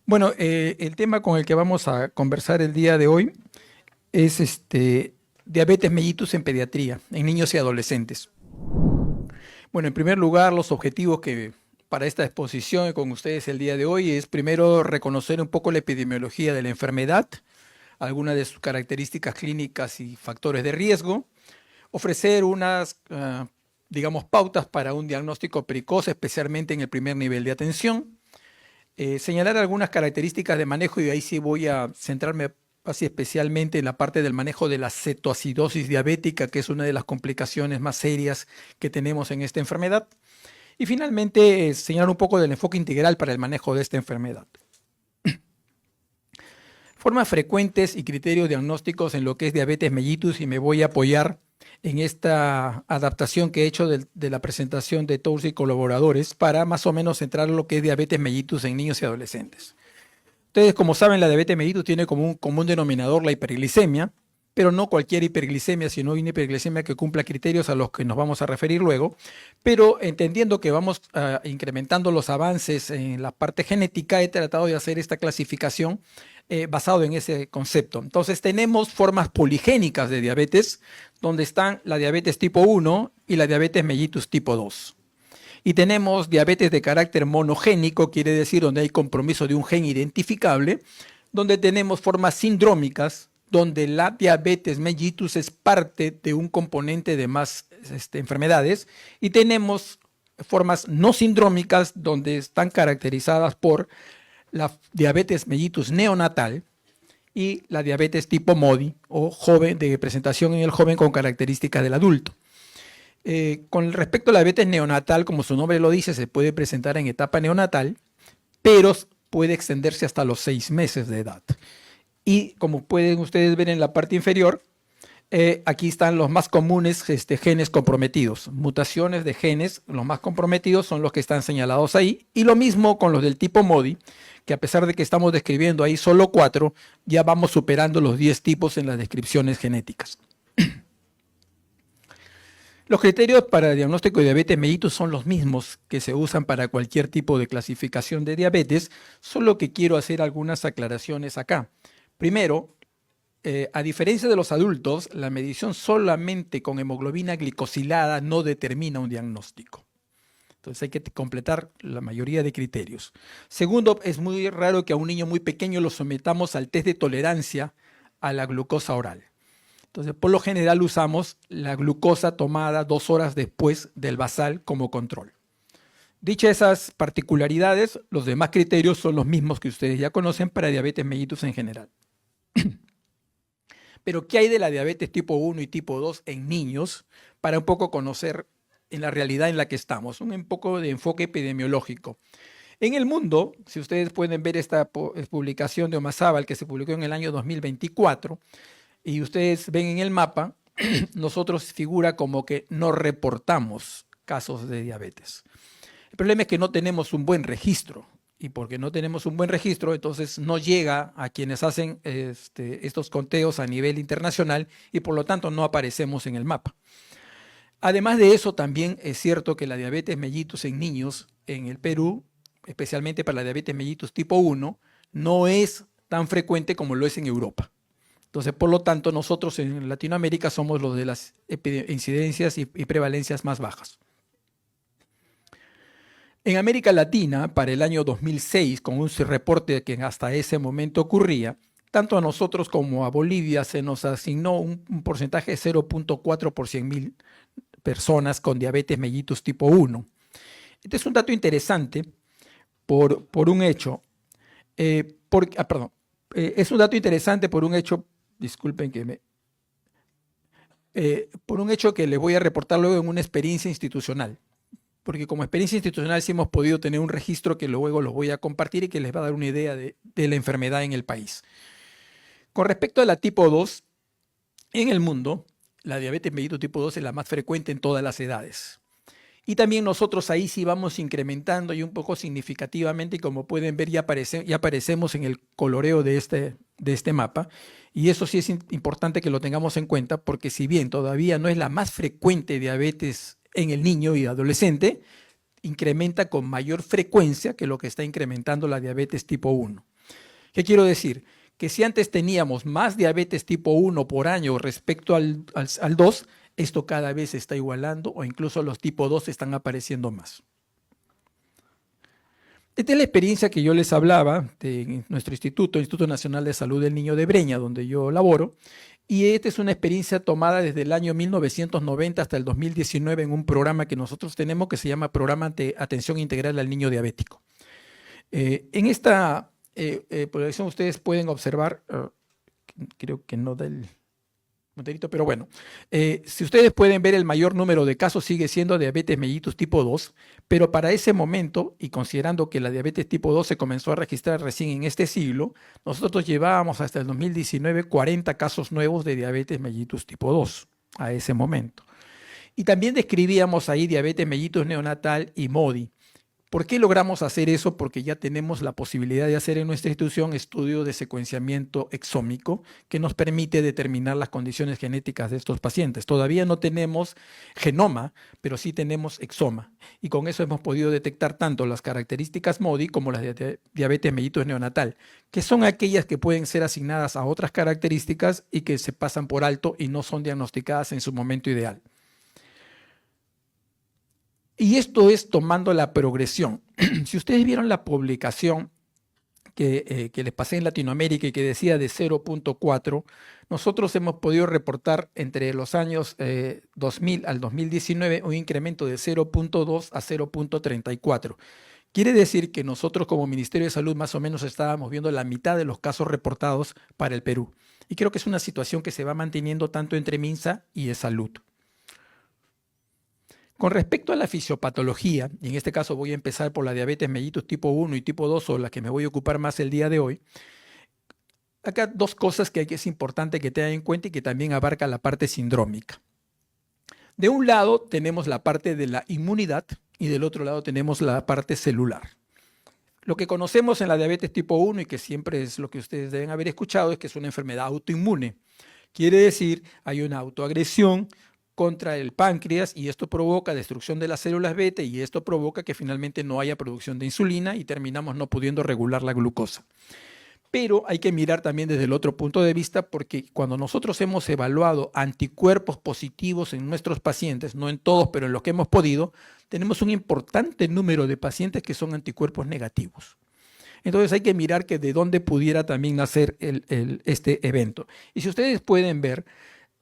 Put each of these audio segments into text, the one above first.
Bueno, el tema con el que vamos a conversar el día de hoy es diabetes mellitus en pediatría, en niños y adolescentes. Bueno, en primer lugar, los objetivos que para esta exposición con ustedes el día de hoy es primero reconocer un poco la epidemiología de la enfermedad, algunas de sus características clínicas y factores de riesgo, ofrecer unas, digamos, pautas para un diagnóstico precoz, especialmente en el primer nivel de atención, señalar algunas características de manejo y ahí sí voy a centrarme así especialmente en la parte del manejo de la cetoacidosis diabética, que es una de las complicaciones más serias que tenemos en esta enfermedad. Y finalmente, señalar un poco del enfoque integral para el manejo de esta enfermedad. Formas frecuentes y criterios diagnósticos en lo que es diabetes mellitus y me voy a apoyar en esta adaptación que he hecho de la presentación de Tours y colaboradores para más o menos centrar lo que es diabetes mellitus en niños y adolescentes. Ustedes, como saben, la diabetes mellitus tiene como un común denominador la hiperglicemia, pero no cualquier hiperglicemia, sino una hiperglicemia que cumpla criterios a los que nos vamos a referir luego, pero entendiendo que vamos incrementando los avances en la parte genética, he tratado de hacer esta clasificación basado en ese concepto. Entonces tenemos formas poligénicas de diabetes, donde están la diabetes tipo 1 y la diabetes mellitus tipo 2. Y tenemos diabetes de carácter monogénico, quiere decir donde hay compromiso de un gen identificable, donde tenemos formas sindrómicas, donde la diabetes mellitus es parte de un componente de más enfermedades, y tenemos formas no sindrómicas, donde están caracterizadas por la diabetes mellitus neonatal y la diabetes tipo MODY, o joven, de presentación en el joven con características del adulto. Con respecto a la diabetes neonatal, como su nombre lo dice, se puede presentar en etapa neonatal, pero puede extenderse hasta los 6 meses de edad. Y como pueden ustedes ver en la parte inferior, aquí están los más comunes genes comprometidos. Mutaciones de genes, los más comprometidos son los que están señalados ahí. Y lo mismo con los del tipo MODY, que a pesar de que estamos describiendo ahí solo 4, ya vamos superando los 10 tipos en las descripciones genéticas. Los criterios para el diagnóstico de diabetes mellitus son los mismos que se usan para cualquier tipo de clasificación de diabetes, solo que quiero hacer algunas aclaraciones acá. Primero, a diferencia de los adultos, la medición solamente con hemoglobina glicosilada no determina un diagnóstico. Entonces hay que completar la mayoría de criterios. Segundo, es muy raro que a un niño muy pequeño lo sometamos al test de tolerancia a la glucosa oral. Entonces, por lo general usamos la glucosa tomada 2 horas después del basal como control. Dichas esas particularidades, los demás criterios son los mismos que ustedes ya conocen para diabetes mellitus en general. Pero, ¿qué hay de la diabetes tipo 1 y tipo 2 en niños para un poco conocer en la realidad en la que estamos? Un poco de enfoque epidemiológico. En el mundo, si ustedes pueden ver esta publicación de Omazábal que se publicó en el año 2024, y ustedes ven en el mapa, nosotros figura como que no reportamos casos de diabetes. El problema es que no tenemos un buen registro, y porque no tenemos un buen registro, entonces no llega a quienes hacen estos conteos a nivel internacional y por lo tanto no aparecemos en el mapa. Además de eso, también es cierto que la diabetes mellitus en niños en el Perú, especialmente para la diabetes mellitus tipo 1, no es tan frecuente como lo es en Europa. Entonces, por lo tanto, nosotros en Latinoamérica somos los de las incidencias y prevalencias más bajas. En América Latina, para el año 2006, con un reporte que hasta ese momento ocurría, tanto a nosotros como a Bolivia se nos asignó un porcentaje de 0.4 por 100.000 personas con diabetes mellitus tipo 1. Este es un dato interesante por un hecho. Es un dato interesante por un hecho. Disculpen que por un hecho que les voy a reportar luego en una experiencia institucional, porque como experiencia institucional sí hemos podido tener un registro que luego los voy a compartir y que les va a dar una idea de la enfermedad en el país. Con respecto a la tipo 2, en el mundo, la diabetes mellitus tipo 2 es la más frecuente en todas las edades. Y también nosotros ahí sí vamos incrementando y un poco significativamente, y como pueden ver ya aparecemos en el coloreo de este mapa. Y eso sí es importante que lo tengamos en cuenta, porque si bien todavía no es la más frecuente diabetes en el niño y adolescente, incrementa con mayor frecuencia que lo que está incrementando la diabetes tipo 1. ¿Qué quiero decir? Que si antes teníamos más diabetes tipo 1 por año respecto al 2, esto cada vez se está igualando o incluso los tipo 2 están apareciendo más. Esta es la experiencia que yo les hablaba de nuestro instituto, Instituto Nacional de Salud del Niño de Breña, donde yo laboro, y esta es una experiencia tomada desde el año 1990 hasta el 2019 en un programa que nosotros tenemos que se llama Programa de Atención Integral al Niño Diabético. En esta proyección ustedes pueden observar, creo que no da el monterito, pero bueno, si ustedes pueden ver, el mayor número de casos sigue siendo diabetes mellitus tipo 2, pero para ese momento, y considerando que la diabetes tipo 2 se comenzó a registrar recién en este siglo, nosotros llevábamos hasta el 2019 40 casos nuevos de diabetes mellitus tipo 2 a ese momento. Y también describíamos ahí diabetes mellitus neonatal y MODY. ¿Por qué logramos hacer eso? Porque ya tenemos la posibilidad de hacer en nuestra institución estudios de secuenciamiento exómico que nos permite determinar las condiciones genéticas de estos pacientes. Todavía no tenemos genoma, pero sí tenemos exoma. Y con eso hemos podido detectar tanto las características MODY como las de diabetes mellitus neonatal, que son aquellas que pueden ser asignadas a otras características y que se pasan por alto y no son diagnosticadas en su momento ideal. Y esto es tomando la progresión. Si ustedes vieron la publicación que les pasé en Latinoamérica y que decía de 0.4, nosotros hemos podido reportar entre los años 2000 al 2019 un incremento de 0.2 a 0.34. Quiere decir que nosotros como Ministerio de Salud más o menos estábamos viendo la mitad de los casos reportados para el Perú. Y creo que es una situación que se va manteniendo tanto entre MINSA y de salud. Con respecto a la fisiopatología, y en este caso voy a empezar por la diabetes mellitus tipo 1 y tipo 2, o la que me voy a ocupar más el día de hoy, acá dos cosas que es importante que tengan en cuenta y que también abarca la parte sindrómica. De un lado tenemos la parte de la inmunidad y del otro lado tenemos la parte celular. Lo que conocemos en la diabetes tipo 1 y que siempre es lo que ustedes deben haber escuchado es que es una enfermedad autoinmune. Quiere decir, hay una autoagresión contra el páncreas y esto provoca destrucción de las células beta y esto provoca que finalmente no haya producción de insulina y terminamos no pudiendo regular la glucosa. Pero hay que mirar también desde el otro punto de vista porque cuando nosotros hemos evaluado anticuerpos positivos en nuestros pacientes, no en todos, pero en los que hemos podido, tenemos un importante número de pacientes que son anticuerpos negativos. Entonces hay que mirar que de dónde pudiera también nacer este evento. Y si ustedes pueden ver,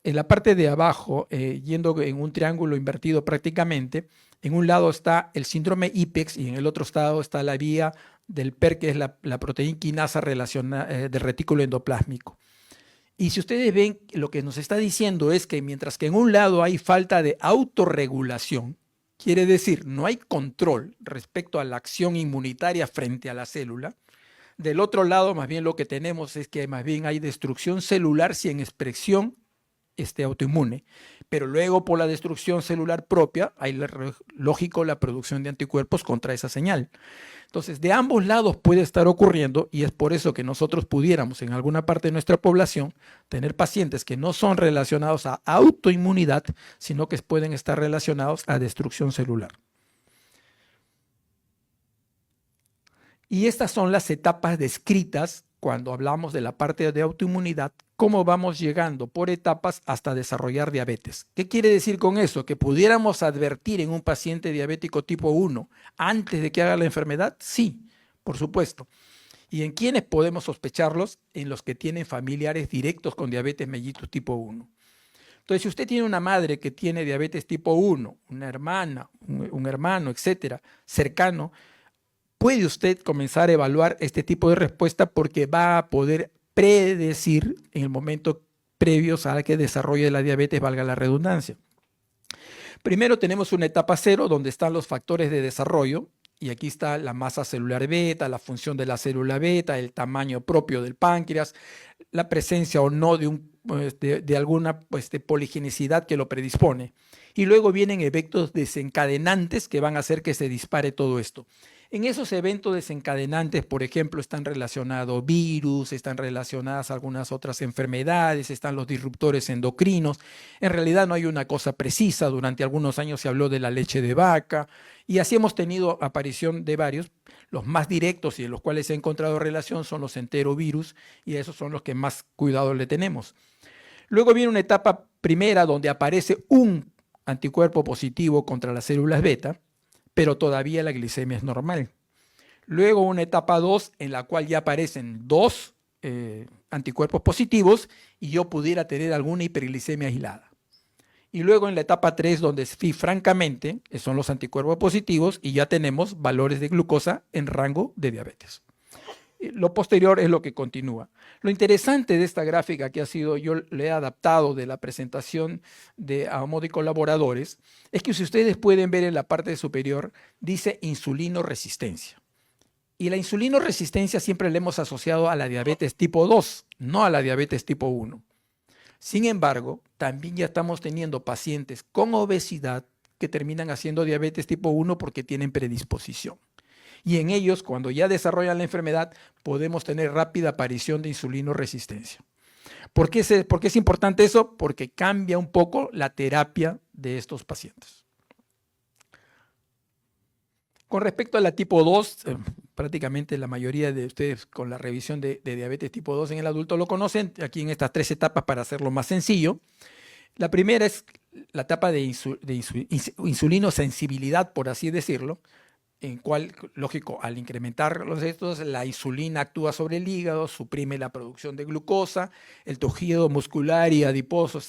en la parte de abajo, yendo en un triángulo invertido prácticamente, en un lado está el síndrome IPEX y en el otro lado está la vía del PER, que es la proteína quinasa del retículo endoplásmico. Y si ustedes ven, lo que nos está diciendo es que mientras que en un lado hay falta de autorregulación, quiere decir no hay control respecto a la acción inmunitaria frente a la célula, del otro lado más bien lo que tenemos es que más bien hay destrucción celular sin expresión autoinmune, pero luego por la destrucción celular propia hay lógico la producción de anticuerpos contra esa señal. Entonces, de ambos lados puede estar ocurriendo y es por eso que nosotros pudiéramos en alguna parte de nuestra población tener pacientes que no son relacionados a autoinmunidad, sino que pueden estar relacionados a destrucción celular. Y estas son las etapas descritas cuando hablamos de la parte de autoinmunidad, cómo vamos llegando por etapas hasta desarrollar diabetes. ¿Qué quiere decir con eso? ¿Que pudiéramos advertir en un paciente diabético tipo 1 antes de que haga la enfermedad? Sí, por supuesto. ¿Y en quiénes podemos sospecharlos? En los que tienen familiares directos con diabetes mellitus tipo 1. Entonces, si usted tiene una madre que tiene diabetes tipo 1, una hermana, un hermano, etcétera, cercano, puede usted comenzar a evaluar este tipo de respuesta porque va a poder predecir en el momento previos a que desarrolle la diabetes, valga la redundancia. Primero tenemos una etapa 0 donde están los factores de desarrollo y aquí está la masa celular beta, la función de la célula beta, el tamaño propio del páncreas, la presencia o no de alguna poligenicidad que lo predispone. Y luego vienen eventos desencadenantes que van a hacer que se dispare todo esto. En esos eventos desencadenantes, por ejemplo, están relacionados virus, están relacionadas algunas otras enfermedades, están los disruptores endocrinos. En realidad no hay una cosa precisa. Durante algunos años se habló de la leche de vaca y así hemos tenido aparición de varios. Los más directos y en los cuales se ha encontrado relación son los enterovirus y esos son los que más cuidado le tenemos. Luego viene una etapa primera donde aparece un anticuerpo positivo contra las células beta, pero todavía la glicemia es normal. Luego una etapa 2 en la cual ya aparecen dos anticuerpos positivos y yo pudiera tener alguna hiperglicemia aislada. Y luego en la etapa 3 donde sí, francamente, son los anticuerpos positivos y ya tenemos valores de glucosa en rango de diabetes. Lo posterior es lo que continúa. Lo interesante de esta gráfica que ha sido, yo le he adaptado de la presentación de Ahumada y colaboradores, es que si ustedes pueden ver en la parte superior, dice insulinoresistencia. Y la insulinoresistencia siempre la hemos asociado a la diabetes tipo 2, no a la diabetes tipo 1. Sin embargo, también ya estamos teniendo pacientes con obesidad que terminan haciendo diabetes tipo 1 porque tienen predisposición. Y en ellos, cuando ya desarrollan la enfermedad, podemos tener rápida aparición de insulinoresistencia. ¿Por qué es importante eso? Porque cambia un poco la terapia de estos pacientes. Con respecto a la tipo 2, prácticamente la mayoría de ustedes con la revisión de diabetes tipo 2 en el adulto lo conocen, aquí en estas 3 etapas para hacerlo más sencillo. La primera es la etapa de insulinosensibilidad, por así decirlo, en cual, lógico, al incrementar los estos, la insulina actúa sobre el hígado, suprime la producción de glucosa, el tejido muscular y adiposo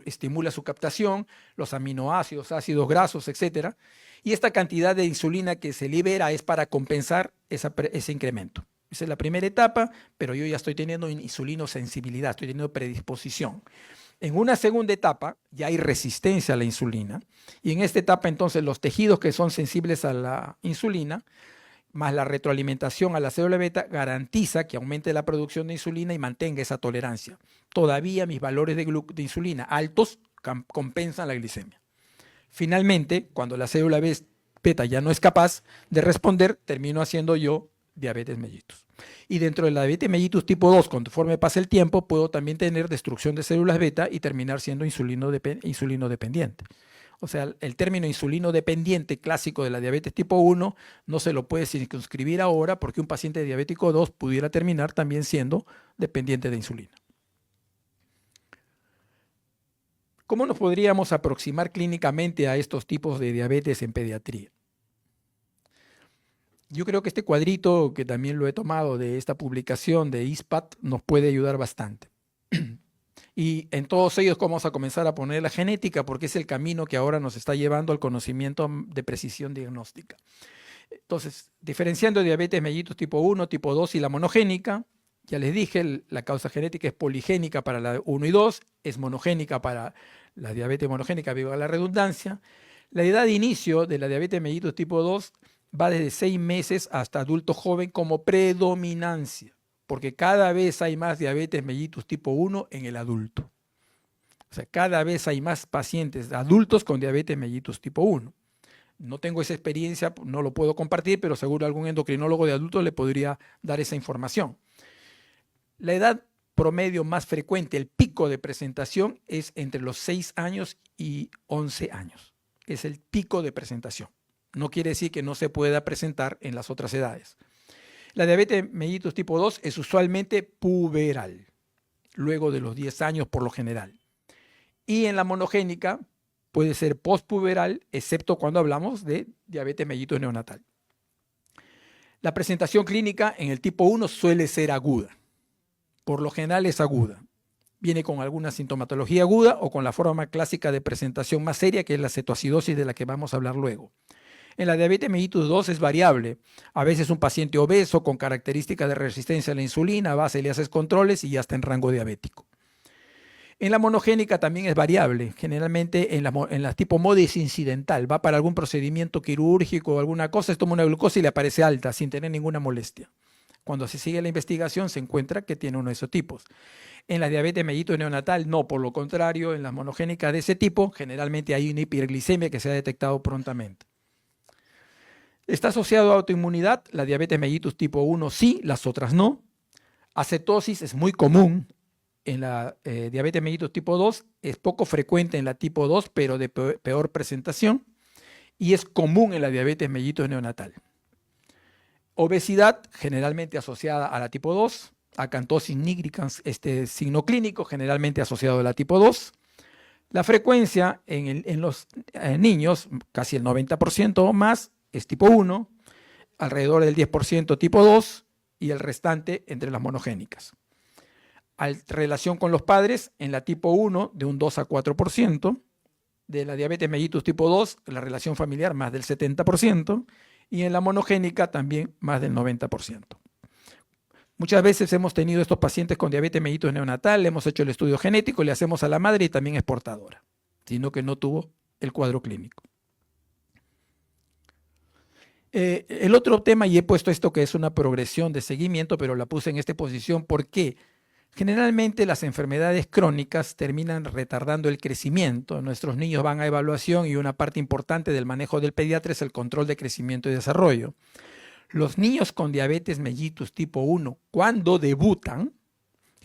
estimula su captación, los aminoácidos, ácidos grasos, etc. Y esta cantidad de insulina que se libera es para compensar ese incremento. Esa es la primera etapa, pero yo ya estoy teniendo insulinosensibilidad, estoy teniendo predisposición. En una segunda etapa ya hay resistencia a la insulina y en esta etapa entonces los tejidos que son sensibles a la insulina más la retroalimentación a la célula beta garantiza que aumente la producción de insulina y mantenga esa tolerancia. Todavía mis valores de insulina altos compensan la glicemia. Finalmente, cuando la célula beta ya no es capaz de responder, termino haciendo yo diabetes mellitus. Y dentro de la diabetes mellitus tipo 2, conforme pasa el tiempo, puedo también tener destrucción de células beta y terminar siendo insulino dependiente. O sea, el término insulino dependiente clásico de la diabetes tipo 1 no se lo puede circunscribir ahora porque un paciente diabético 2 pudiera terminar también siendo dependiente de insulina. ¿Cómo nos podríamos aproximar clínicamente a estos tipos de diabetes en pediatría? Yo creo que este cuadrito, que también lo he tomado de esta publicación de ISPAT, nos puede ayudar bastante. Y en todos ellos vamos a comenzar a poner la genética porque es el camino que ahora nos está llevando al conocimiento de precisión diagnóstica. Entonces, diferenciando diabetes mellitus tipo 1, tipo 2 y la monogénica, ya les dije, la causa genética es poligénica para la 1 y 2, es monogénica para la diabetes monogénica, viva la redundancia. La edad de inicio de la diabetes mellitus tipo 2 va desde 6 meses hasta adulto joven como predominancia, porque cada vez hay más diabetes mellitus tipo 1 en el adulto. O sea, cada vez hay más pacientes adultos con diabetes mellitus tipo 1. No tengo esa experiencia, no lo puedo compartir, pero seguro algún endocrinólogo de adultos le podría dar esa información. La edad promedio más frecuente, el pico de presentación, es entre los 6 años y 11 años. Es el pico de presentación. No quiere decir que no se pueda presentar en las otras edades. La diabetes mellitus tipo 2 es usualmente puberal, luego de los 10 años por lo general. Y en la monogénica puede ser postpuberal, excepto cuando hablamos de diabetes mellitus neonatal. La presentación clínica en el tipo 1 suele ser aguda. Por lo general es aguda. Viene con alguna sintomatología aguda o con la forma clásica de presentación más seria, que es la cetoacidosis, de la que vamos a hablar luego. En la diabetes mellitus 2 es variable. A veces un paciente obeso con características de resistencia a la insulina, vas y le haces controles y ya está en rango diabético. En la monogénica también es variable. Generalmente en la tipo MODIS incidental, va para algún procedimiento quirúrgico o alguna cosa, toma una glucosa y le aparece alta sin tener ninguna molestia. Cuando se sigue la investigación se encuentra que tiene uno de esos tipos. En la diabetes mellitus neonatal no, por lo contrario, en la monogénica de ese tipo generalmente hay una hiperglicemia que se ha detectado prontamente. ¿Está asociado a autoinmunidad? La diabetes mellitus tipo 1 sí, las otras no. Acetosis es muy común en la diabetes mellitus tipo 2, es poco frecuente en la tipo 2, pero de peor presentación, y es común en la diabetes mellitus neonatal. Obesidad, generalmente asociada a la tipo 2. Acantosis nigricans, este signo clínico, generalmente asociado a la tipo 2. La frecuencia en los niños, casi el 90% o más, es tipo 1, alrededor del 10% tipo 2 y el restante entre las monogénicas. Relación con los padres, en la tipo 1 de un 2 a 4%, de la diabetes mellitus tipo 2, la relación familiar más del 70%, y en la monogénica también más del 90%. Muchas veces hemos tenido estos pacientes con diabetes mellitus neonatal, le hemos hecho el estudio genético, le hacemos a la madre y también es portadora, sino que no tuvo el cuadro clínico. El otro tema, y he puesto esto que es una progresión de seguimiento, pero la puse en esta posición, ¿por qué? Generalmente las enfermedades crónicas terminan retardando el crecimiento. Nuestros niños van a evaluación y una parte importante del manejo del pediatra es el control de crecimiento y desarrollo. Los niños con diabetes mellitus tipo 1, cuando debutan,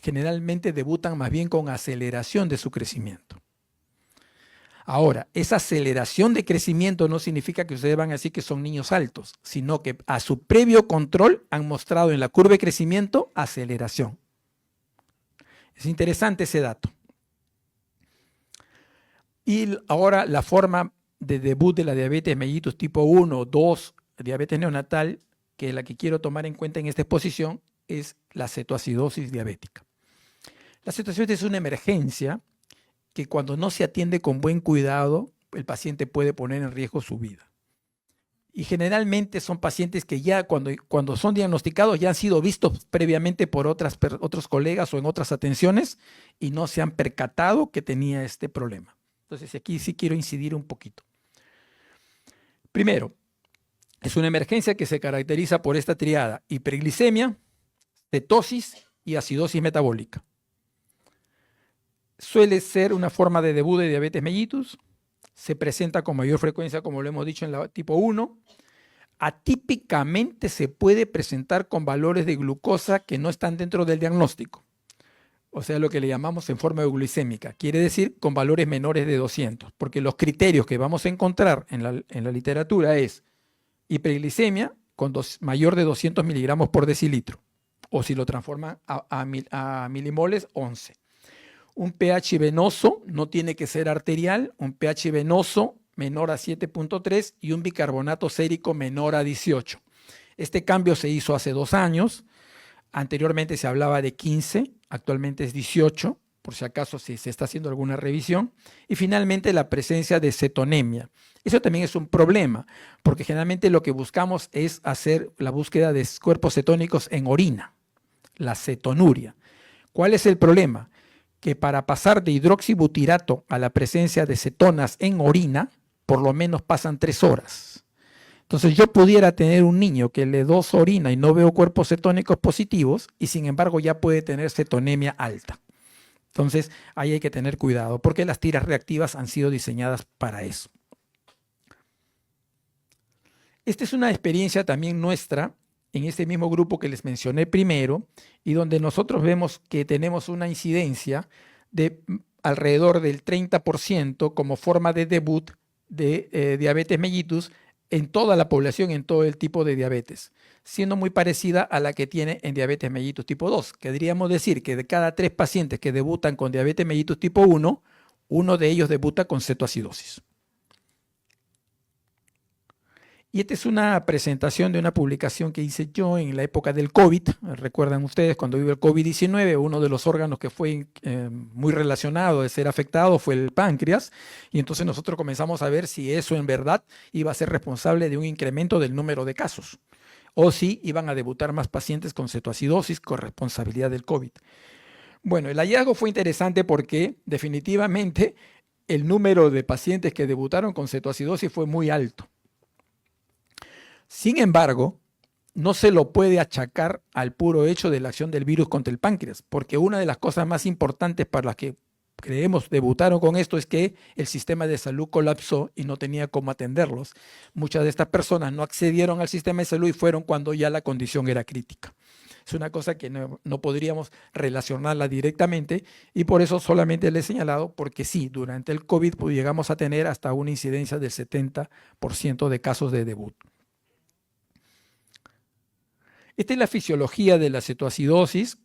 generalmente debutan más bien con aceleración de su crecimiento. Ahora, esa aceleración de crecimiento no significa que ustedes van a decir que son niños altos, sino que a su previo control han mostrado en la curva de crecimiento aceleración. Es interesante ese dato. Y ahora la forma de debut de la diabetes mellitus tipo 1, 2, diabetes neonatal, que la que quiero tomar en cuenta en esta exposición es la cetoacidosis diabética. La cetoacidosis es una emergencia que cuando no se atiende con buen cuidado, el paciente puede poner en riesgo su vida. Y generalmente son pacientes que ya cuando son diagnosticados ya han sido vistos previamente por otros colegas o en otras atenciones y no se han percatado que tenía este problema. Entonces aquí sí quiero incidir un poquito. Primero, es una emergencia que se caracteriza por esta triada: hiperglicemia, cetosis y acidosis metabólica. Suele ser una forma de debut de diabetes mellitus. Se presenta con mayor frecuencia, como lo hemos dicho, en la tipo 1. Atípicamente se puede presentar con valores de glucosa que no están dentro del diagnóstico. O sea, lo que le llamamos en forma euglicémica. Quiere decir con valores menores de 200. Porque los criterios que vamos a encontrar en la literatura es hiperglicemia con mayor de 200 miligramos por decilitro. O si lo transforman a milimoles, 11. Un pH venoso, no tiene que ser arterial, un pH venoso menor a 7.3 y un bicarbonato sérico menor a 18. Este cambio se hizo hace 2 años. Anteriormente se hablaba de 15, actualmente es 18, por si acaso si se está haciendo alguna revisión. Y finalmente la presencia de cetonemia. Eso también es un problema, porque generalmente lo que buscamos es hacer la búsqueda de cuerpos cetónicos en orina, la cetonuria. ¿Cuál es el problema? Que para pasar de hidroxibutirato a la presencia de cetonas en orina, por lo menos pasan 3 horas. Entonces yo pudiera tener un niño que le doso orina y no veo cuerpos cetónicos positivos y sin embargo ya puede tener cetonemia alta. Entonces ahí hay que tener cuidado porque las tiras reactivas han sido diseñadas para eso. Esta es una experiencia también nuestra en este mismo grupo que les mencioné primero y donde nosotros vemos que tenemos una incidencia de alrededor del 30% como forma de debut de diabetes mellitus en toda la población, en todo el tipo de diabetes, siendo muy parecida a la que tiene en diabetes mellitus tipo 2. Querríamos decir que de cada 3 pacientes que debutan con diabetes mellitus tipo 1, uno de ellos debuta con cetoacidosis. Y esta es una presentación de una publicación que hice yo en la época del COVID. Recuerdan ustedes, cuando vive el COVID-19, uno de los órganos que fue muy relacionado de ser afectado fue el páncreas. Y entonces nosotros comenzamos a ver si eso en verdad iba a ser responsable de un incremento del número de casos. O si iban a debutar más pacientes con cetoacidosis con responsabilidad del COVID. Bueno, el hallazgo fue interesante porque definitivamente el número de pacientes que debutaron con cetoacidosis fue muy alto. Sin embargo, no se lo puede achacar al puro hecho de la acción del virus contra el páncreas, porque una de las cosas más importantes para las que creemos debutaron con esto es que el sistema de salud colapsó y no tenía cómo atenderlos. Muchas de estas personas no accedieron al sistema de salud y fueron cuando ya la condición era crítica. Es una cosa que no podríamos relacionarla directamente y por eso solamente le he señalado, porque sí, durante el COVID pues, llegamos a tener hasta una incidencia del 70% de casos de debut. Esta es la fisiología de la cetoacidosis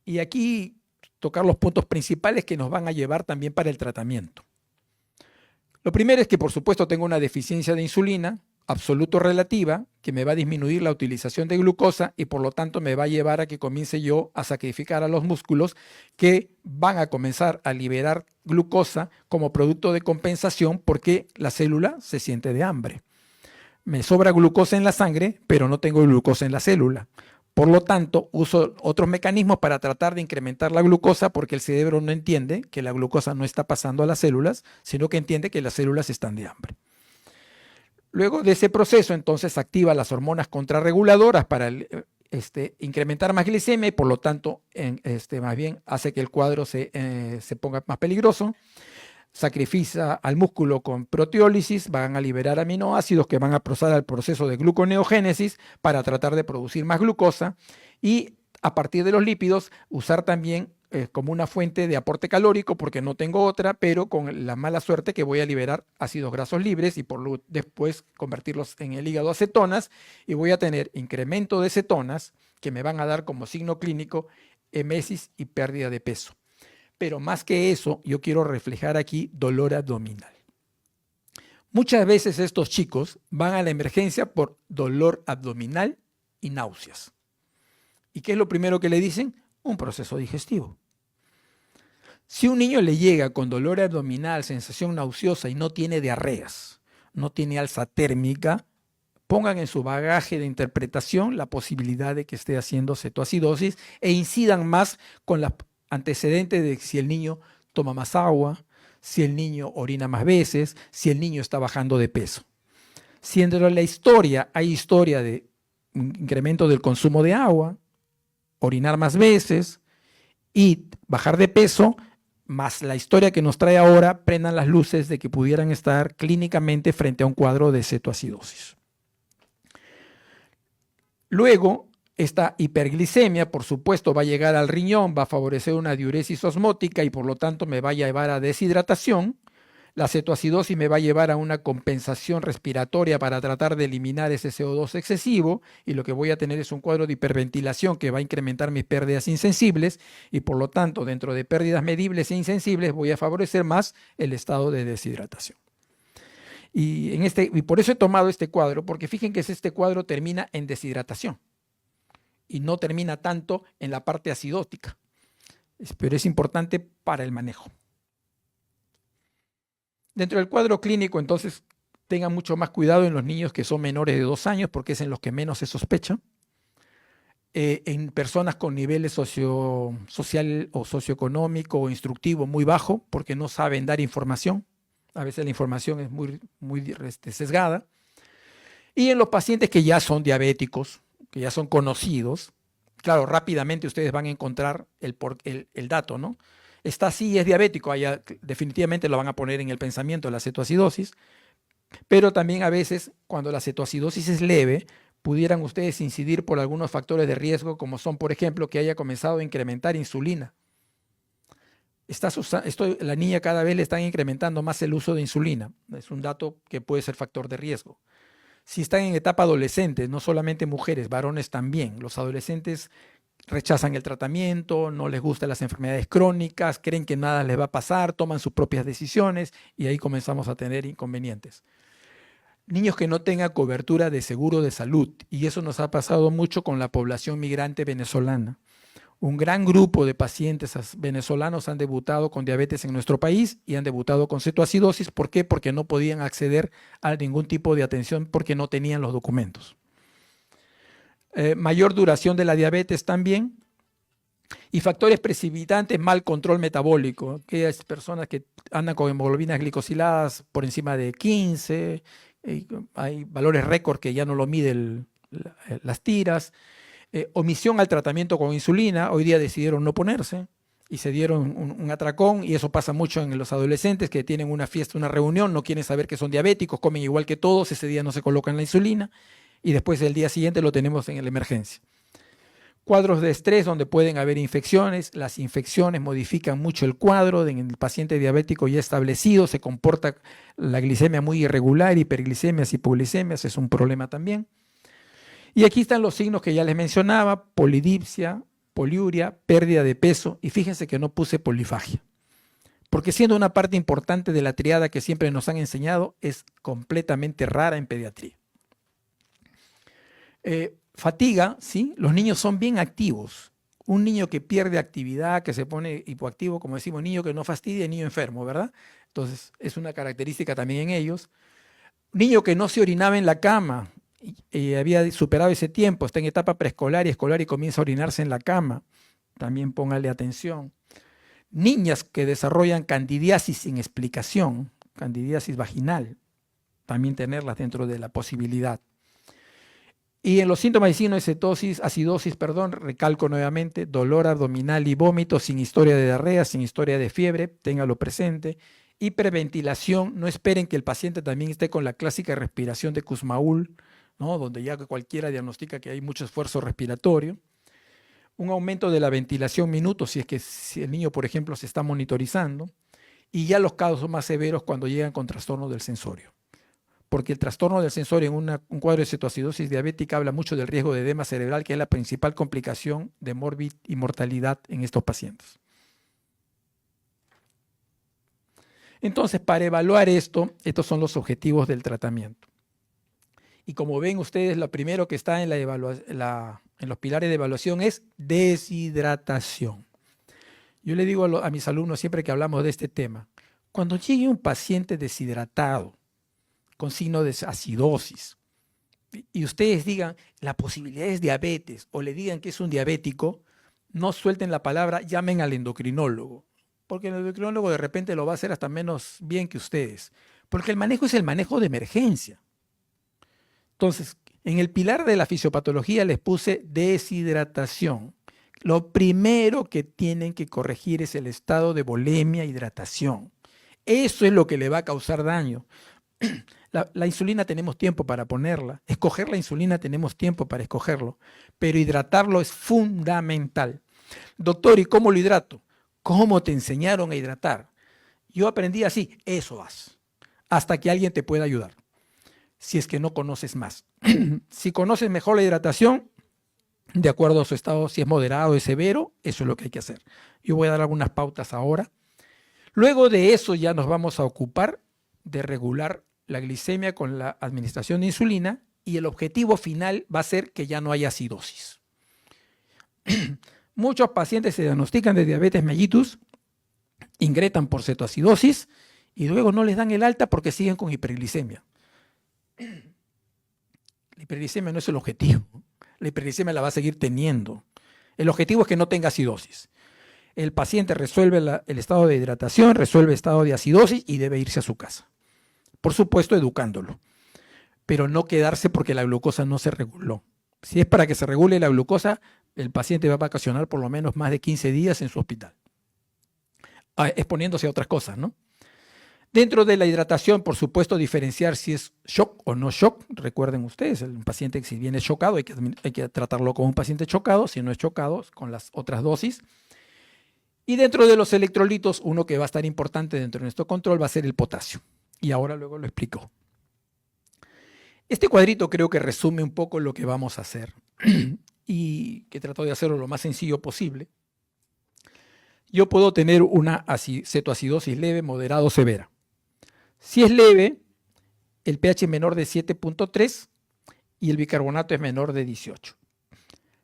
y aquí tocar los puntos principales que nos van a llevar también para el tratamiento. Lo primero es que, por supuesto, tengo una deficiencia de insulina absoluto relativa que me va a disminuir la utilización de glucosa y por lo tanto me va a llevar a que comience yo a sacrificar a los músculos que van a comenzar a liberar glucosa como producto de compensación porque la célula se siente de hambre. Me sobra glucosa en la sangre, pero no tengo glucosa en la célula. Por lo tanto, uso otros mecanismos para tratar de incrementar la glucosa porque el cerebro no entiende que la glucosa no está pasando a las células, sino que entiende que las células están de hambre. Luego de ese proceso, entonces, activa las hormonas contrarreguladoras para incrementar más glicemia y por lo tanto, más bien hace que el cuadro se ponga más peligroso. Sacrifica al músculo con proteólisis, van a liberar aminoácidos que van a proceder al proceso de gluconeogénesis para tratar de producir más glucosa y a partir de los lípidos usar también como una fuente de aporte calórico porque no tengo otra, pero con la mala suerte que voy a liberar ácidos grasos libres y después convertirlos en el hígado a cetonas y voy a tener incremento de cetonas que me van a dar como signo clínico emesis y pérdida de peso. Pero más que eso, yo quiero reflejar aquí dolor abdominal. Muchas veces estos chicos van a la emergencia por dolor abdominal y náuseas. ¿Y qué es lo primero que le dicen? Un proceso digestivo. Si un niño le llega con dolor abdominal, sensación nauseosa y no tiene diarreas, no tiene alza térmica, pongan en su bagaje de interpretación la posibilidad de que esté haciendo cetoacidosis e incidan más con las antecedentes de si el niño toma más agua, si el niño orina más veces, si el niño está bajando de peso. Si dentro de la historia hay historia de incremento del consumo de agua, orinar más veces y bajar de peso, más la historia que nos trae ahora, prendan las luces de que pudieran estar clínicamente frente a un cuadro de cetoacidosis. Luego, esta hiperglicemia, por supuesto, va a llegar al riñón, va a favorecer una diuresis osmótica y por lo tanto me va a llevar a deshidratación. La cetoacidosis me va a llevar a una compensación respiratoria para tratar de eliminar ese CO2 excesivo y lo que voy a tener es un cuadro de hiperventilación que va a incrementar mis pérdidas insensibles y por lo tanto dentro de pérdidas medibles e insensibles voy a favorecer más el estado de deshidratación. Y por eso he tomado este cuadro, porque fíjense que este cuadro termina en deshidratación y no termina tanto en la parte acidótica, pero es importante para el manejo. Dentro del cuadro clínico, entonces, tengan mucho más cuidado en los niños que son menores de 2 años, porque es en los que menos se sospecha. En personas con niveles social o socioeconómico o instructivo muy bajo, porque no saben dar información. A veces la información es muy sesgada. Y en los pacientes que ya son diabéticos, que ya son conocidos, claro, rápidamente ustedes van a encontrar el dato, ¿no? Está así, es diabético, allá definitivamente lo van a poner en el pensamiento de la cetoacidosis, pero también a veces cuando la cetoacidosis es leve, pudieran ustedes incidir por algunos factores de riesgo, como son, por ejemplo, que haya comenzado a incrementar insulina. La niña cada vez le están incrementando más el uso de insulina, es un dato que puede ser factor de riesgo. Si están en etapa adolescente, no solamente mujeres, varones también, los adolescentes rechazan el tratamiento, no les gustan las enfermedades crónicas, creen que nada les va a pasar, toman sus propias decisiones y ahí comenzamos a tener inconvenientes. Niños que no tengan cobertura de seguro de salud, y eso nos ha pasado mucho con la población migrante venezolana. Un gran grupo de pacientes venezolanos han debutado con diabetes en nuestro país y han debutado con cetoacidosis. ¿Por qué? Porque no podían acceder a ningún tipo de atención porque no tenían los documentos. Mayor duración de la diabetes también. Y factores precipitantes, mal control metabólico. Aquellas personas que andan con hemoglobinas glicosiladas por encima de 15, hay valores récord que ya no lo miden las tiras. Omisión al tratamiento con insulina, hoy día decidieron no ponerse y se dieron un atracón, y eso pasa mucho en los adolescentes que tienen una fiesta, una reunión, no quieren saber que son diabéticos, comen igual que todos, ese día no se colocan la insulina y después el día siguiente lo tenemos en la emergencia. Cuadros de estrés donde pueden haber infecciones, las infecciones modifican mucho el cuadro, en el paciente diabético ya establecido se comporta la glicemia muy irregular, hiperglicemias, hipoglicemias, es un problema también. Y aquí están los signos que ya les mencionaba: polidipsia, poliuria, pérdida de peso, y fíjense que no puse polifagia, porque siendo una parte importante de la triada que siempre nos han enseñado, es completamente rara en pediatría. Fatiga, ¿sí? Los niños son bien activos. Un niño que pierde actividad, que se pone hipoactivo, como decimos, niño que no fastidia, niño enfermo, ¿verdad? Entonces, es una característica también en ellos. Niño que no se orinaba en la cama y había superado ese tiempo, está en etapa preescolar y escolar y comienza a orinarse en la cama, también póngale atención. Niñas que desarrollan candidiasis sin explicación, candidiasis vaginal, también tenerlas dentro de la posibilidad. Y en los síntomas de signo de cetosis, acidosis, recalco nuevamente: dolor abdominal y vómito sin historia de diarrea, sin historia de fiebre, téngalo presente. Hiperventilación, no esperen que el paciente también esté con la clásica respiración de Kussmaul, ¿no? Donde ya cualquiera diagnostica que hay mucho esfuerzo respiratorio. Un aumento de la ventilación minutos, si el niño, por ejemplo, se está monitorizando. Y ya los casos más severos cuando llegan con trastorno del sensorio. Porque el trastorno del sensorio en un cuadro de cetoacidosis diabética habla mucho del riesgo de edema cerebral, que es la principal complicación de y mortalidad en estos pacientes. Entonces, para evaluar esto, estos son los objetivos del tratamiento. Y como ven ustedes, lo primero que está en los pilares de evaluación es deshidratación. Yo le digo a mis alumnos siempre que hablamos de este tema: cuando llegue un paciente deshidratado, con signo de acidosis, y ustedes digan la posibilidad es diabetes, o le digan que es un diabético, no suelten la palabra, llamen al endocrinólogo, porque el endocrinólogo de repente lo va a hacer hasta menos bien que ustedes, porque el manejo es el manejo de emergencia. Entonces, en el pilar de la fisiopatología les puse deshidratación. Lo primero que tienen que corregir es el estado de volemia, hidratación. Eso es lo que le va a causar daño. La insulina tenemos tiempo para ponerla, escoger la insulina tenemos tiempo para escogerlo, pero hidratarlo es fundamental. Doctor, ¿y cómo lo hidrato? ¿Cómo te enseñaron a hidratar? Yo aprendí así, eso haz, hasta que alguien te pueda ayudar, si es que no conoces más. Si conoces mejor la hidratación, de acuerdo a su estado, si es moderado o severo, eso es lo que hay que hacer. Yo voy a dar algunas pautas ahora. Luego de eso ya nos vamos a ocupar de regular la glicemia con la administración de insulina, y el objetivo final va a ser que ya no haya acidosis. Muchos pacientes se diagnostican de diabetes mellitus, ingresan por cetoacidosis y luego no les dan el alta porque siguen con hiperglicemia. La hiperglicemia no es el objetivo. La hiperglicemia la va a seguir teniendo. El objetivo es que no tenga acidosis. El paciente resuelve el estado de hidratación, resuelve el estado de acidosis y debe irse a su casa. Por supuesto, educándolo, pero no quedarse porque la glucosa no se reguló. Si es para que se regule la glucosa, el paciente va a vacacionar por lo menos más de 15 días en su hospital, exponiéndose a otras cosas, ¿no? Dentro de la hidratación, por supuesto, diferenciar si es shock o no shock. Recuerden ustedes, un paciente que si viene chocado hay que tratarlo como un paciente chocado, si no es chocado, con las otras dosis. Y dentro de los electrolitos, uno que va a estar importante dentro de nuestro control va a ser el potasio. Y ahora luego lo explico. Este cuadrito creo que resume un poco lo que vamos a hacer y que trato de hacerlo lo más sencillo posible. Yo puedo tener una cetoacidosis leve, moderada o severa. Si es leve, el pH es menor de 7.3 y el bicarbonato es menor de 18.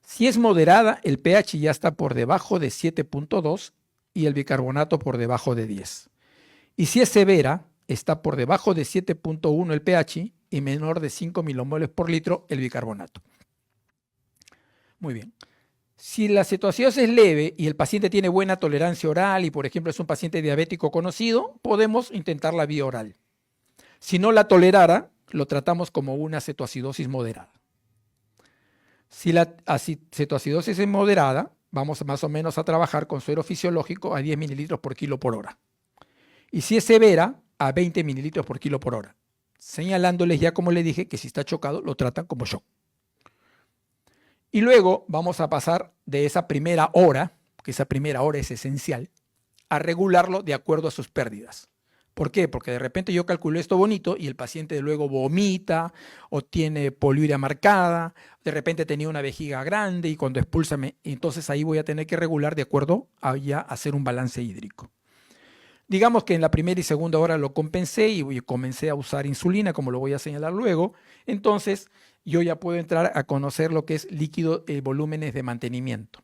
Si es moderada, el pH ya está por debajo de 7.2 y el bicarbonato por debajo de 10. Y si es severa, está por debajo de 7.1 el pH y menor de 5 milimoles por litro el bicarbonato. Muy bien. Si la cetoacidosis es leve y el paciente tiene buena tolerancia oral y, por ejemplo, es un paciente diabético conocido, podemos intentar la vía oral. Si no la tolerara, lo tratamos como una cetoacidosis moderada. Si la cetoacidosis es moderada, vamos más o menos a trabajar con suero fisiológico a 10 mililitros por kilo por hora. Y si es severa, a 20 mililitros por kilo por hora, señalándoles ya, como le dije, que si está chocado lo tratan como shock. Y luego vamos a pasar de esa primera hora, que esa primera hora es esencial, a regularlo de acuerdo a sus pérdidas. ¿Por qué? Porque de repente yo calculé esto bonito y el paciente luego vomita o tiene poliuria marcada, de repente tenía una vejiga grande y cuando expulsa, entonces ahí voy a tener que regular de acuerdo a ya hacer un balance hídrico. Digamos que en la primera y segunda hora lo compensé y comencé a usar insulina, como lo voy a señalar luego. Entonces, yo ya puedo entrar a conocer lo que es líquido, volúmenes de mantenimiento.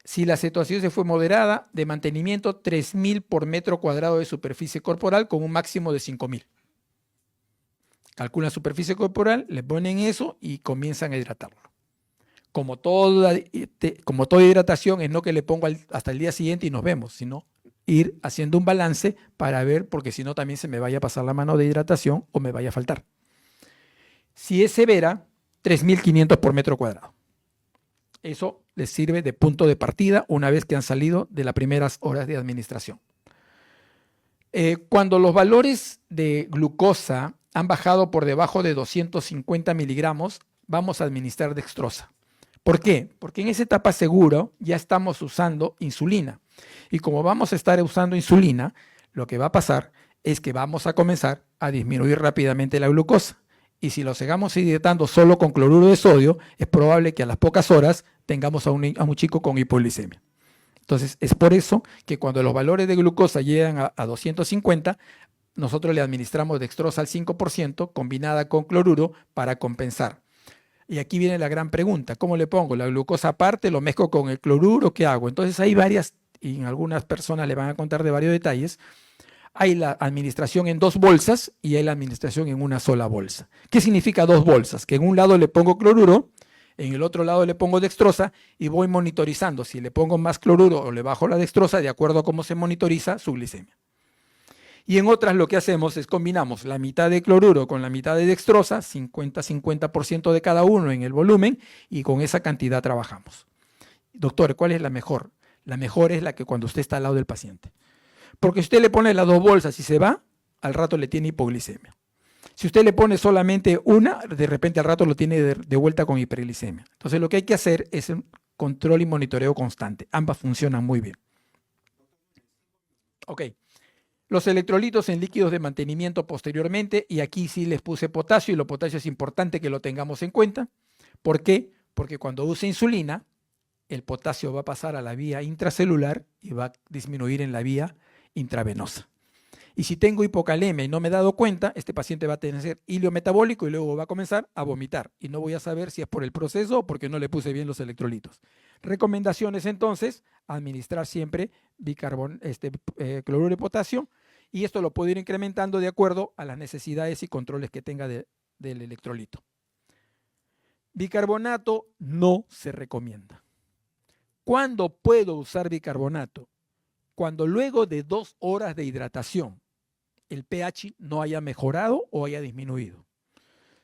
Si la situación se fue moderada, de mantenimiento 3.000 por metro cuadrado de superficie corporal con un máximo de 5.000. Calculan superficie corporal, le ponen eso y comienzan a hidratarlo. Como toda hidratación, es no que le pongo hasta el día siguiente y nos vemos, sino ir haciendo un balance para ver, porque si no también se me vaya a pasar la mano de hidratación o me vaya a faltar. Si es severa, 3.500 por metro cuadrado. Eso les sirve de punto de partida una vez que han salido de las primeras horas de administración. Cuando los valores de glucosa han bajado por debajo de 250 miligramos, vamos a administrar dextrosa. ¿Por qué? Porque en esa etapa seguro ya estamos usando insulina. Y como vamos a estar usando insulina, lo que va a pasar es que vamos a comenzar a disminuir rápidamente la glucosa. Y si lo sigamos hidratando solo con cloruro de sodio, es probable que a las pocas horas tengamos a un chico con hipoglicemia. Entonces, es por eso que cuando los valores de glucosa llegan a 250, nosotros le administramos dextrosa al 5% combinada con cloruro para compensar. Y aquí viene la gran pregunta, ¿cómo le pongo? ¿La glucosa aparte? ¿Lo mezclo con el cloruro? ¿Qué hago? Entonces hay varias, y en algunas personas le van a contar de varios detalles. Hay la administración en 2 bolsas y hay la administración en una sola bolsa. ¿Qué significa 2 bolsas? Que en un lado le pongo cloruro, en el otro lado le pongo dextrosa y voy monitorizando si le pongo más cloruro o le bajo la dextrosa de acuerdo a cómo se monitoriza su glicemia. Y en otras lo que hacemos es combinamos la mitad de cloruro con la mitad de dextrosa, 50-50% de cada uno en el volumen, y con esa cantidad trabajamos. Doctor, ¿cuál es la mejor? La mejor es la que cuando usted está al lado del paciente. Porque si usted le pone las 2 bolsas y se va, al rato le tiene hipoglicemia. Si usted le pone solamente una, de repente al rato lo tiene de vuelta con hiperglicemia. Entonces lo que hay que hacer es un control y monitoreo constante. Ambas funcionan muy bien. Ok. Los electrolitos en líquidos de mantenimiento posteriormente, y aquí sí les puse potasio, y lo potasio es importante que lo tengamos en cuenta. ¿Por qué? Porque cuando use insulina, el potasio va a pasar a la vía intracelular y va a disminuir en la vía intravenosa. Y si tengo hipocalemia y no me he dado cuenta, este paciente va a tener ilio metabólico y luego va a comenzar a vomitar. Y no voy a saber si es por el proceso o porque no le puse bien los electrolitos. Recomendaciones entonces, administrar siempre cloruro de potasio, y esto lo puedo ir incrementando de acuerdo a las necesidades y controles que tenga del electrolito. Bicarbonato no se recomienda. ¿Cuándo puedo usar bicarbonato? Cuando luego de 2 horas de hidratación el pH no haya mejorado o haya disminuido.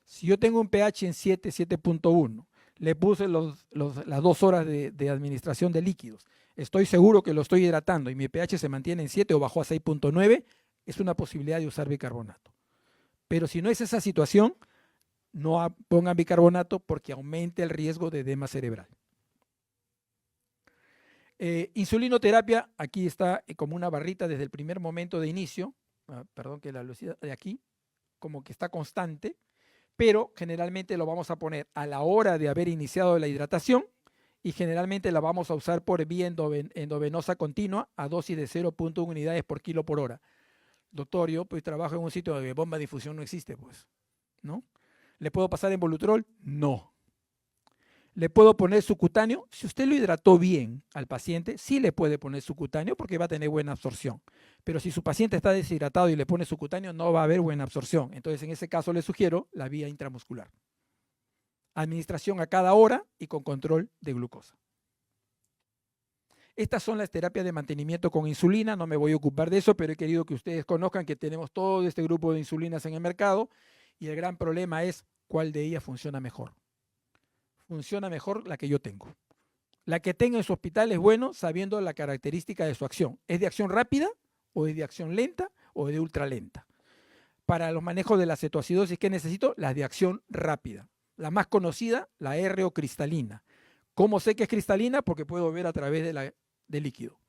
Si yo tengo un pH en 7, 7.1, le puse las 2 horas de administración de líquidos, estoy seguro que lo estoy hidratando y mi pH se mantiene en 7 o bajó a 6.9, es una posibilidad de usar bicarbonato. Pero si no es esa situación, no pongan bicarbonato porque aumenta el riesgo de edema cerebral. Insulinoterapia, aquí está como una barrita desde el primer momento de inicio, perdón que la velocidad de aquí, como que está constante, pero generalmente lo vamos a poner a la hora de haber iniciado la hidratación y generalmente la vamos a usar por vía endovenosa continua a dosis de 0.1 unidades por kilo por hora. Doctor, yo pues trabajo en un sitio donde bomba de difusión no existe, pues, ¿no? ¿Le puedo pasar envolutral? No. ¿Le puedo poner subcutáneo? Si usted lo hidrató bien al paciente, sí le puede poner subcutáneo porque va a tener buena absorción. Pero si su paciente está deshidratado y le pone subcutáneo, no va a haber buena absorción. Entonces, en ese caso, le sugiero la vía intramuscular. Administración a cada hora y con control de glucosa. Estas son las terapias de mantenimiento con insulina. No me voy a ocupar de eso, pero he querido que ustedes conozcan que tenemos todo este grupo de insulinas en el mercado y el gran problema es cuál de ellas funciona mejor. Funciona mejor la que yo tengo. La que tenga en su hospital es bueno sabiendo la característica de su acción. ¿Es de acción rápida o es de acción lenta o de ultralenta? Para los manejos de la cetoacidosis, ¿qué necesito? Las de acción rápida. La más conocida, la RO cristalina. ¿Cómo sé que es cristalina? Porque puedo ver a través del líquido.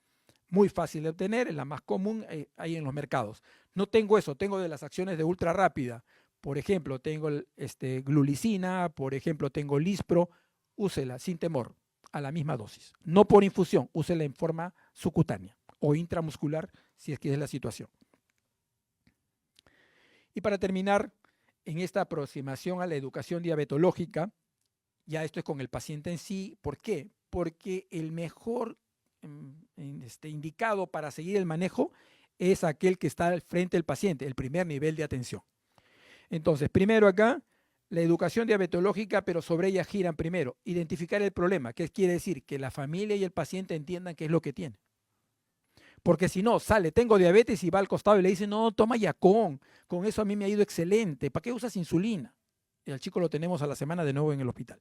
muy fácil de obtener, es la más común, hay en los mercados. No tengo eso, tengo de las acciones de ultra rápida. Por ejemplo, tengo glulicina, por ejemplo, tengo Lispro, úsela sin temor, a la misma dosis. No por infusión, úsela en forma subcutánea o intramuscular, si es que es la situación. Y para terminar, en esta aproximación a la educación diabetológica, ya esto es con el paciente en sí. ¿Por qué? Porque el mejor indicado para seguir el manejo es aquel que está al frente del paciente, el primer nivel de atención. Entonces, primero acá, la educación diabetológica, pero sobre ella giran primero, identificar el problema, que quiere decir que la familia y el paciente entiendan qué es lo que tiene. Porque si no, sale, tengo diabetes y va al costado y le dice, no, toma Yacón, con eso a mí me ha ido excelente, ¿para qué usas insulina? Y al chico lo tenemos a la semana de nuevo en el hospital.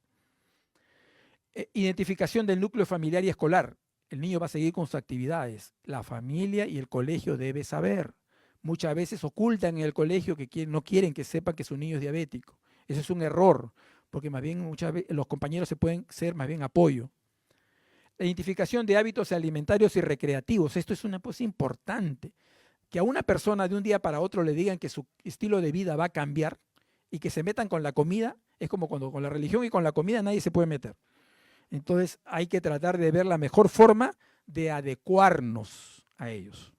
Identificación del núcleo familiar y escolar. El niño va a seguir con sus actividades. La familia y el colegio debe saber. Muchas veces ocultan en el colegio que no quieren que sepan que su niño es diabético. Ese es un error, porque más bien muchas veces los compañeros se pueden ser más bien apoyo. La identificación de hábitos alimentarios y recreativos. Esto es una cosa importante. Que a una persona de un día para otro le digan que su estilo de vida va a cambiar y que se metan con la comida, es como cuando con la religión y con la comida nadie se puede meter. Entonces hay que tratar de ver la mejor forma de adecuarnos a ellos.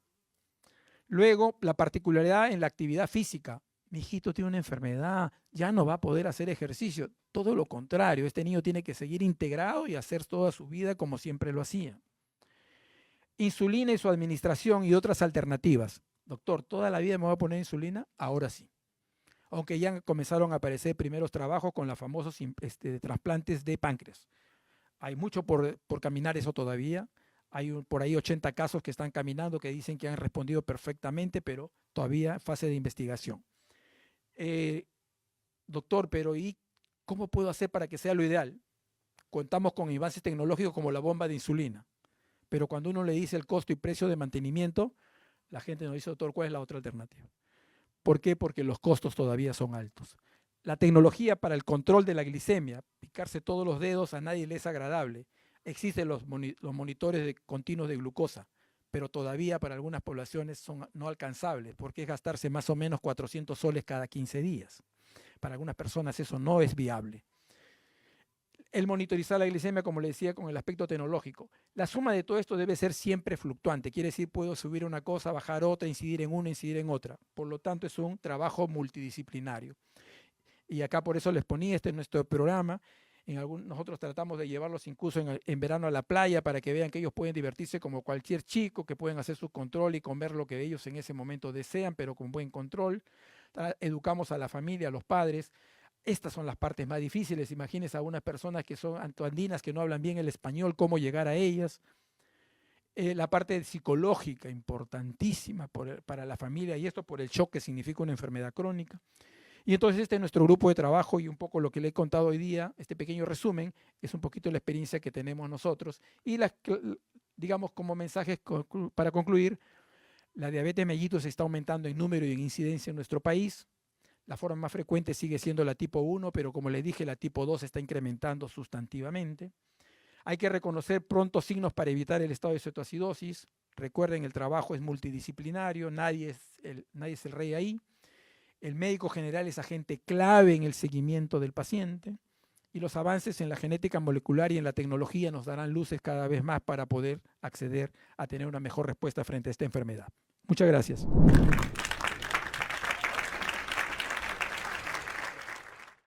Luego, la particularidad en la actividad física. Mi hijito tiene una enfermedad, ya no va a poder hacer ejercicio. Todo lo contrario, este niño tiene que seguir integrado y hacer toda su vida como siempre lo hacía. Insulina y su administración y otras alternativas. Doctor, ¿toda la vida me voy a poner insulina? Ahora sí. Aunque ya comenzaron a aparecer primeros trabajos con los famosos trasplantes de páncreas. Hay mucho por caminar eso todavía. Hay por ahí 80 casos que están caminando que dicen que han respondido perfectamente, pero todavía en fase de investigación. Doctor, pero ¿y cómo puedo hacer para que sea lo ideal? Contamos con avances tecnológicos como la bomba de insulina, pero cuando uno le dice el costo y precio de mantenimiento, la gente nos dice, doctor, ¿cuál es la otra alternativa? ¿Por qué? Porque los costos todavía son altos. La tecnología para el control de la glicemia, picarse todos los dedos, a nadie le es agradable. Existen los monitores continuos de glucosa, pero todavía para algunas poblaciones son no alcanzables, porque es gastarse más o menos 400 soles cada 15 días. Para algunas personas eso no es viable. El monitorizar la glicemia, como le decía, con el aspecto tecnológico. La suma de todo esto debe ser siempre fluctuante. Quiere decir, puedo subir una cosa, bajar otra, incidir en una, incidir en otra. Por lo tanto, es un trabajo multidisciplinario. Y acá por eso les ponía, este es nuestro programa. Nosotros tratamos de llevarlos incluso en verano a la playa para que vean que ellos pueden divertirse como cualquier chico, que pueden hacer su control y comer lo que ellos en ese momento desean, pero con buen control. Educamos a la familia, a los padres. Estas son las partes más difíciles. Imagínense a unas personas que son antoandinas, que no hablan bien el español, cómo llegar a ellas. La parte psicológica, importantísima para la familia, y esto por el shock que significa una enfermedad crónica. Y entonces este es nuestro grupo de trabajo y un poco lo que le he contado hoy día, este pequeño resumen, es un poquito la experiencia que tenemos nosotros. Y digamos como mensajes para concluir, la diabetes mellitus está aumentando en número y en incidencia en nuestro país. La forma más frecuente sigue siendo la tipo 1, pero como les dije, la tipo 2 está incrementando sustantivamente. Hay que reconocer pronto signos para evitar el estado de cetoacidosis. Recuerden, el trabajo es multidisciplinario, nadie es el rey ahí. El médico general es agente clave en el seguimiento del paciente y los avances en la genética molecular y en la tecnología nos darán luces cada vez más para poder acceder a tener una mejor respuesta frente a esta enfermedad. Muchas gracias.